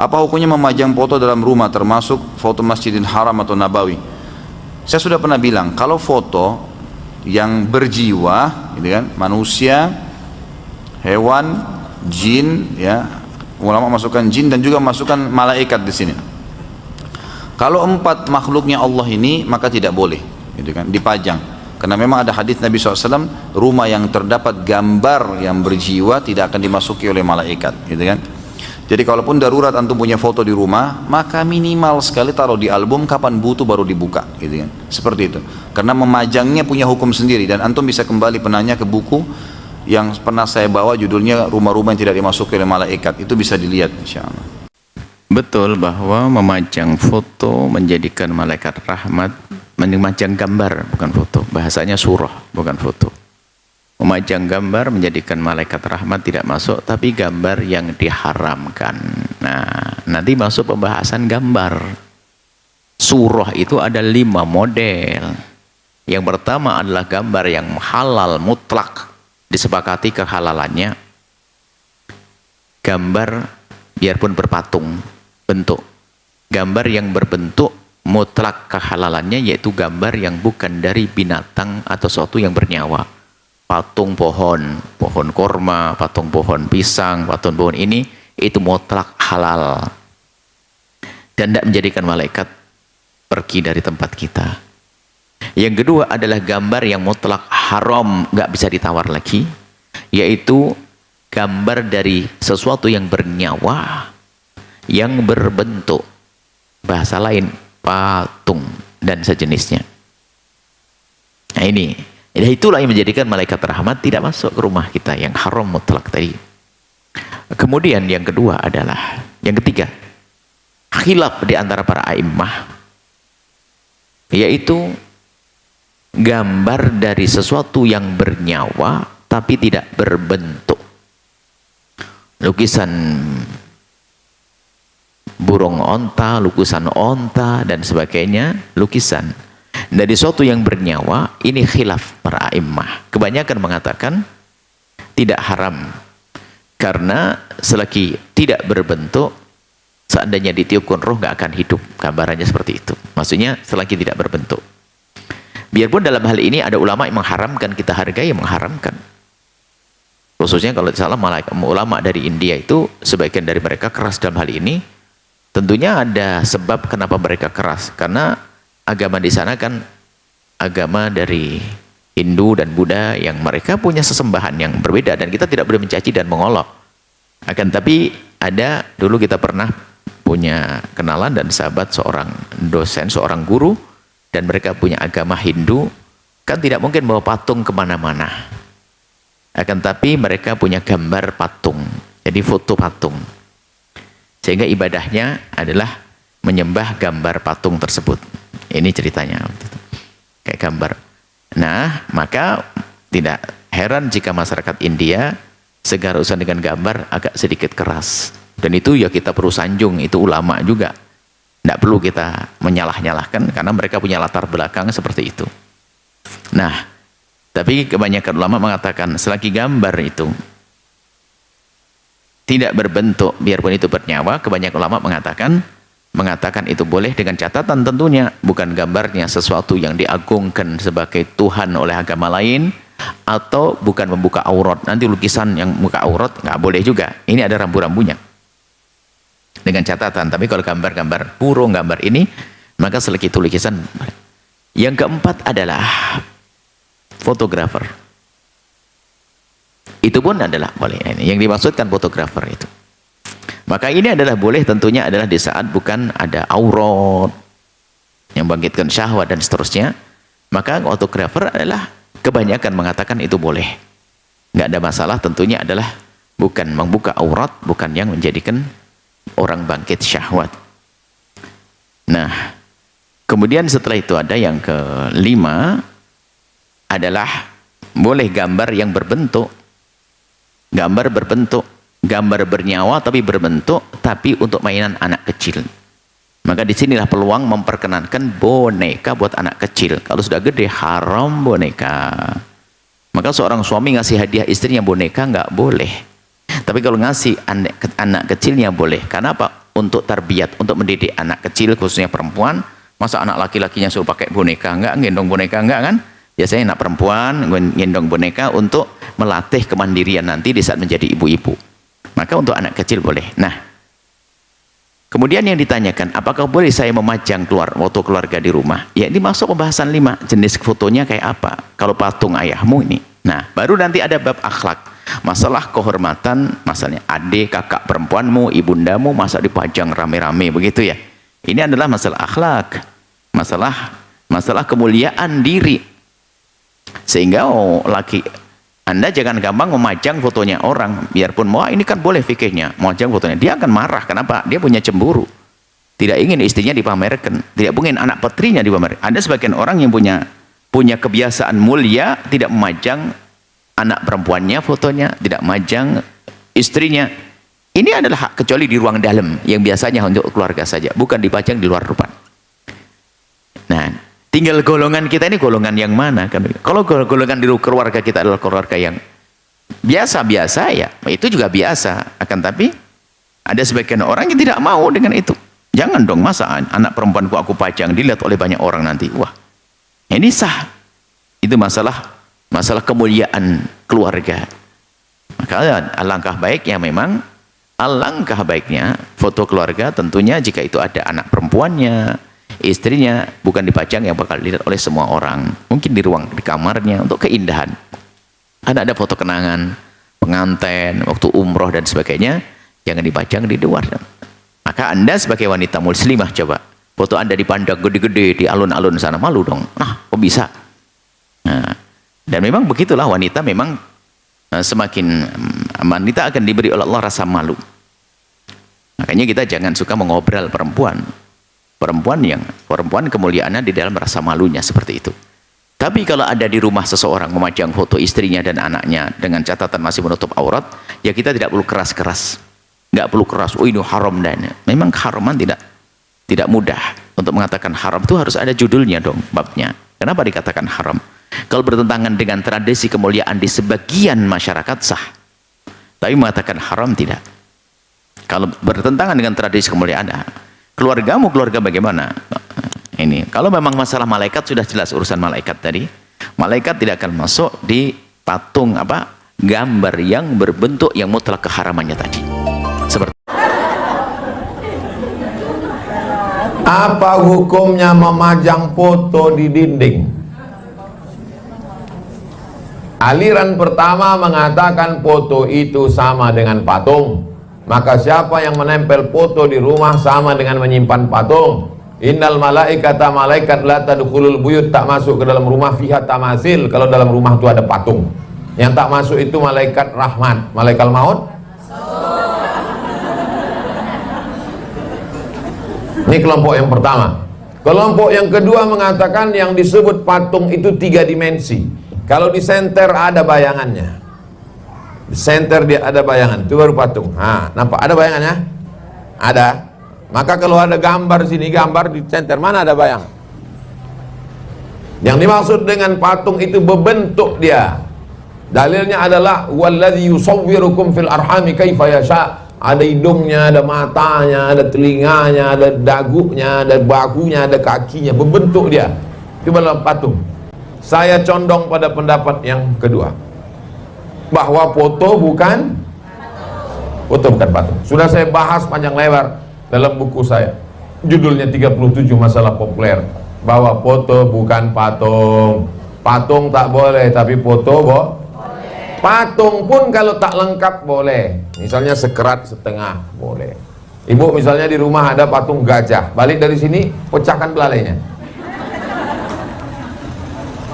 Apa hukumnya memajang foto dalam rumah termasuk foto Masjidil Haram atau Nabawi? Saya sudah pernah bilang, kalau foto yang berjiwa, gitu kan, manusia, hewan, jin, ya, ulama masukkan jin dan juga masukkan malaikat di sini. Kalau 4 makhluknya Allah ini, maka tidak boleh, gitu kan, dipajang. Karena memang ada hadis Nabi SAW, rumah yang terdapat gambar yang berjiwa tidak akan dimasuki oleh malaikat, gitu kan. Jadi kalaupun darurat antum punya foto di rumah, maka minimal sekali taruh di album, kapan butuh baru dibuka, gitu kan. Seperti itu. Karena memajangnya punya hukum sendiri, dan antum bisa kembali penanya ke buku yang pernah saya bawa, judulnya Rumah-rumah yang tidak dimasuki oleh malaikat. Itu bisa dilihat, insyaallah. Betul bahwa memajang foto menjadikan malaikat rahmat, memajang gambar bukan foto, bahasanya surah bukan foto. Memajang gambar menjadikan malaikat rahmat tidak masuk, tapi gambar yang diharamkan. Nah, nanti masuk pembahasan gambar. Surah itu ada 5 model. Yang pertama adalah gambar yang halal mutlak, disepakati kehalalannya. Gambar biarpun berpatung bentuk. Gambar yang berbentuk mutlak kehalalannya, yaitu gambar yang bukan dari binatang atau sesuatu yang bernyawa. Patung pohon, pohon korma, patung pohon pisang, patung pohon ini, itu mutlak halal. Dan tidak menjadikan malaikat pergi dari tempat kita. Yang kedua adalah gambar yang mutlak haram, nggak bisa ditawar lagi, yaitu gambar dari sesuatu yang bernyawa, yang berbentuk, bahasa lain patung dan sejenisnya. Nah ini, itulah yang menjadikan malaikat rahmat tidak masuk ke rumah kita, yang haram mutlak tadi. Kemudian yang kedua adalah, yang ketiga, khilaf di antara para a'immah, yaitu gambar dari sesuatu yang bernyawa tapi tidak berbentuk. Lukisan burung onta, lukisan onta dan sebagainya, lukisan dari sesuatu yang bernyawa, ini khilaf para a'immah. Kebanyakan mengatakan tidak haram, karena selagi tidak berbentuk, seandainya ditiupkan roh nggak akan hidup. Gambarannya seperti itu. Maksudnya selagi tidak berbentuk. Biarpun dalam hal ini ada ulama yang mengharamkan, kita hargai yang mengharamkan. Khususnya kalau salah ulama dari India itu, sebagian dari mereka keras dalam hal ini. Tentunya ada sebab kenapa mereka keras, karena agama di sana kan agama dari Hindu dan Buddha yang mereka punya sesembahan yang berbeda, dan kita tidak boleh mencaci dan mengolok. Akan tapi ada, dulu kita pernah punya kenalan dan sahabat seorang dosen, seorang guru, dan mereka punya agama Hindu, kan tidak mungkin bawa patung kemana-mana. Akan tapi mereka punya gambar patung, jadi foto patung. Sehingga ibadahnya adalah menyembah gambar patung tersebut. Ini ceritanya. Kayak gambar. Nah, maka tidak heran jika masyarakat India segala urusan dengan gambar agak sedikit keras. Dan itu ya kita perlu sanjung, itu ulama juga. Tidak perlu kita menyalah-nyalahkan, karena mereka punya latar belakang seperti itu. Nah, tapi kebanyakan ulama mengatakan selagi gambar itu tidak berbentuk, biarpun itu bernyawa, kebanyakan ulama mengatakan itu boleh, dengan catatan tentunya bukan gambarnya sesuatu yang diagungkan sebagai Tuhan oleh agama lain, atau bukan membuka aurat. Nanti lukisan yang membuka aurat nggak boleh juga, ini ada rambu-rambunya, dengan catatan. Tapi kalau gambar-gambar burung, gambar ini, maka selagi itu lukisan. Yang keempat adalah fotografer. Itu pun adalah boleh. Yang dimaksudkan fotografer itu, maka ini adalah boleh, tentunya adalah di saat bukan ada aurat yang bangkitkan syahwat dan seterusnya. Maka fotografer adalah, kebanyakan mengatakan itu boleh, nggak ada masalah. Tentunya adalah bukan membuka aurat, bukan yang menjadikan orang bangkit syahwat. Nah, kemudian setelah itu ada yang kelima, adalah boleh gambar yang berbentuk. Gambar berbentuk, gambar bernyawa tapi berbentuk, tapi untuk mainan anak kecil. Maka disinilah peluang memperkenankan boneka buat anak kecil. Kalau sudah gede, haram boneka. Maka seorang suami ngasih hadiah istrinya boneka nggak boleh. Tapi kalau ngasih anak kecilnya boleh. Karena apa? untuk tarbiyat, untuk mendidik anak kecil khususnya perempuan. Masa anak laki-lakinya suruh pakai boneka, enggak, gendong boneka enggak kan? Biasanya anak perempuan gendong boneka untuk melatih kemandirian nanti di saat menjadi ibu-ibu. Maka untuk anak kecil boleh. Nah, kemudian yang ditanyakan, apakah boleh saya memajang foto keluarga di rumah? Ya, ini masuk pembahasan 5, jenis fotonya kayak apa. Kalau patung ayahmu ini. Nah, baru nanti ada bab akhlak. Masalah kehormatan, masalahnya adik, kakak perempuanmu, ibundamu, masa dipajang rame-rame begitu ya. Ini adalah masalah akhlak. Masalah kemuliaan diri. Sehingga Anda jangan gampang memajang fotonya orang, biarpun wah ini kan boleh fikihnya, memajang fotonya. Dia akan marah, kenapa? Dia punya cemburu. Tidak ingin istrinya dipamerkan, tidak ingin anak putrinya dipamerkan. Ada sebagian orang yang punya kebiasaan mulia, tidak memajang anak perempuannya fotonya, tidak memajang istrinya. Ini adalah hak kecuali di ruang dalam, yang biasanya untuk keluarga saja, bukan dipajang di luar rumah. Nah, tinggal golongan kita ini golongan yang mana kan? Kalau golongan di keluarga kita adalah keluarga yang biasa-biasa, ya itu juga biasa. Akan tapi ada sebagian orang yang tidak mau dengan itu. Jangan dong, masa anak perempuanku aku pajang dilihat oleh banyak orang nanti. Wah, ini sah. Itu masalah kemuliaan keluarga. Maka alangkah baiknya foto keluarga tentunya jika itu ada anak perempuannya, istrinya, bukan dipajang yang bakal dilihat oleh semua orang. Mungkin di kamarnya untuk keindahan. Ada foto kenangan, pengantin, waktu umroh dan sebagainya, jangan dipajang di luar. Maka Anda sebagai wanita muslimah, coba foto Anda dipandang gede-gede di alun-alun sana, malu dong. Nah, kok bisa? Nah, dan memang begitulah wanita, memang semakin wanita akan diberi oleh Allah rasa malu. Makanya kita jangan suka mengobral perempuan kemuliaannya di dalam rasa malunya seperti itu. Tapi kalau ada di rumah seseorang memajang foto istrinya dan anaknya dengan catatan masih menutup aurat, ya kita tidak perlu keras-keras, nggak perlu keras. Oh ini haram, dan memang keharaman tidak mudah. Untuk mengatakan haram itu harus ada judulnya dong, babnya. Kenapa dikatakan haram? Kalau bertentangan dengan tradisi kemuliaan di sebagian masyarakat sah, tapi mengatakan haram tidak. Kalau bertentangan dengan tradisi kemuliaan, keluargamu keluarga bagaimana? Ini kalau memang masalah malaikat sudah jelas urusan malaikat tadi. Malaikat tidak akan masuk di patung gambar yang berbentuk yang mutlak keharamannya tadi. Seperti apa hukumnya memajang foto di dinding? Aliran pertama mengatakan foto itu sama dengan patung. Maka siapa yang menempel foto di rumah sama dengan menyimpan patung. Innal malaikata, malaikat la tadkhulul buyut, tak masuk ke dalam rumah fiha tamasil, kalau dalam rumah itu ada patung. Yang tak masuk itu malaikat rahmat, malaikat maut. Ini kelompok yang pertama. Kelompok yang kedua mengatakan yang disebut patung itu 3 dimensi. Kalau di senter ada bayangannya. Di senter dia ada bayangan, itu baru patung. Nah, nampak ada bayangannya? Ada. Maka kalau ada gambar sini, gambar di center, mana ada bayang? Yang dimaksud dengan patung itu berbentuk dia. Dalilnya adalah walladzi yusawwirukum fil arhami kaifa yasha. Ada hidungnya, ada matanya, ada telinganya, ada dagunya, ada bahunya, ada kakinya, berbentuk dia. Itu adalah patung. Saya condong pada pendapat yang kedua, bahwa foto bukan patung. Sudah saya bahas panjang lebar dalam buku saya, judulnya 37 masalah populer, bahwa foto bukan patung. Patung tak boleh, tapi foto boleh. Patung pun kalau tak lengkap boleh. Misalnya sekerat setengah boleh. Ibu misalnya di rumah ada patung gajah, balik dari sini pecahkan belalainya.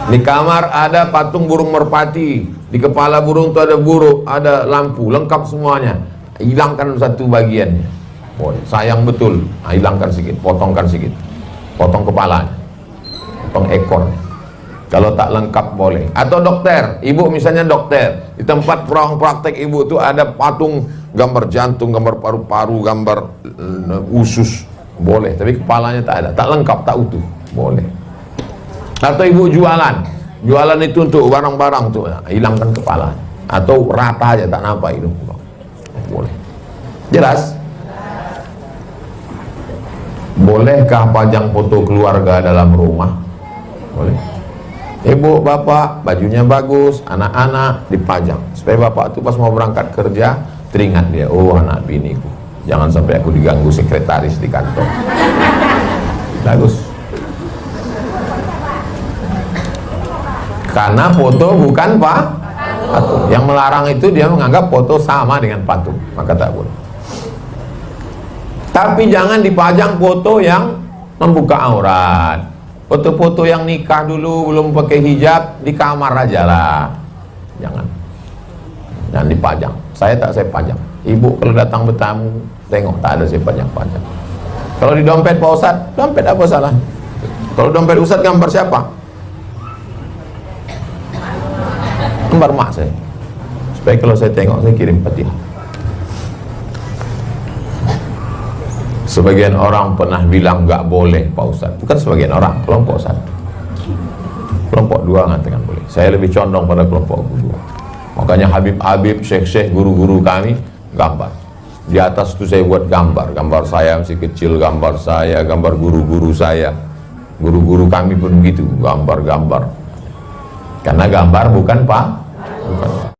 Di kamar ada patung burung merpati, di kepala burung itu ada burung, ada lampu, lengkap semuanya. Hilangkan satu bagiannya, boleh. Sayang betul, hilangkan sedikit, potongkan sedikit, potong kepalanya, potong ekor. Kalau tak lengkap boleh. Atau dokter, ibu misalnya dokter, di tempat ruang praktek ibu itu ada patung gambar jantung, gambar paru-paru, gambar usus, boleh. Tapi kepalanya tak ada, tak lengkap, tak utuh, boleh. Atau ibu jualan itu untuk barang-barang tuh, hilangkan kepala, atau rata aja tak nampak itu, boleh. Jelas? Bolehkah pajang foto keluarga dalam rumah? Boleh. Ibu, bapak, bajunya bagus, anak-anak dipajang supaya bapak itu pas mau berangkat kerja teringat dia, oh anak biniku, jangan sampai aku diganggu sekretaris di kantor. Bagus. Karena foto bukan patung. Yang melarang itu dia menganggap foto sama dengan patung, maka tak boleh. Tapi jangan dipajang foto yang membuka aurat. Foto-foto yang nikah dulu belum pakai hijab di kamar aja lah. Jangan dipajang. Saya pajang. Ibu kalau datang bertamu tengok, tak ada saya pajang-pajang. Kalau di dompet Pak Ustadz, dompet apa salah? Kalau dompet Ustadz gambar siapa? Gambar mak saya. Supaya kalau saya tengok saya kirim Fatihah. Sebagian orang pernah bilang nggak boleh Pak Ustadz. Bukan sebagian orang, kelompok satu. Kelompok dua mengatakan boleh. Saya lebih condong pada kelompok dua. Makanya Habib-Habib, Syekh-Syekh, guru-guru kami gambar. Di atas itu saya buat gambar. Gambar saya masih kecil, gambar saya, gambar guru-guru saya. Guru-guru kami pun begitu, gambar-gambar. Karena gambar bukan Pak. Bukan.